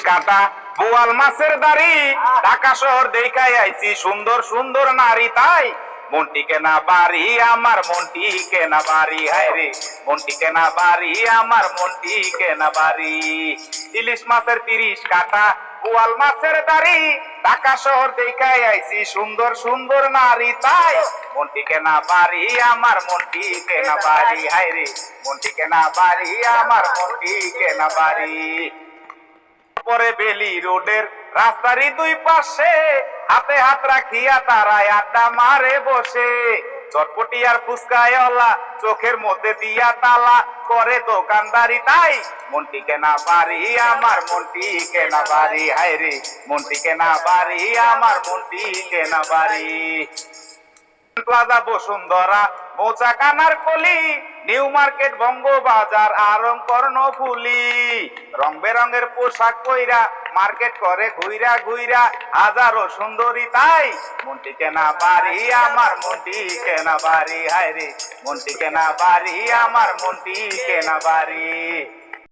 কাটা বোয়াল মাছের দাড়ি ঢাকা শহর দেখাই আইছি সুন্দর সুন্দর নারী তাই মনটি কেনা বাড়ি আমার মনটি কেনা বাড়ি হায় রে মনটি কেনা বাড়ি আমার মনটি কেনা বাড়ি ইলিশ মাছের 30 কাটা বোয়াল মাছের দাড়ি ঢাকা শহর দেখাই আইছি সুন্দর সুন্দর নারী তাই মনটি কেনা বাড়ি আমার মনটি কেনা বাড়ি হায় রে মনটি কেনা বাড়ি আমার মনটি কেনা বাড়ি পরে বেলি রোডের রাস্তারই দুই পাশে হাতে হাত রাখিয়া তারাই আড্ডা মারে বসে চটপটি আর ফুচকাওয়ালা চোখের মধ্যে দিয়া তালা করে দোকানদারি তাই মনটি কেনা বাড়ি আমার মনটি কেনা বাড়ি হায় রে মনটি কেনা বাড়ি আমার মনটি কেনা বাড়ি প্লাজা বসুন্ধরা মৌচা কানার কলি নিউ মার্কেট বঙ্গবাজার আরং কর্ণফুলি রং বেরঙের পোশাক পইরা মার্কেট করে ঘুইরা ঘুইরা হাজারো সুন্দরী তাই মনটি কেনা বাড়ি আমার মনটি কেনা বাড়ি হায় রে মনটি কেনা বাড়ি আমার মনটি কেনা বাড়ি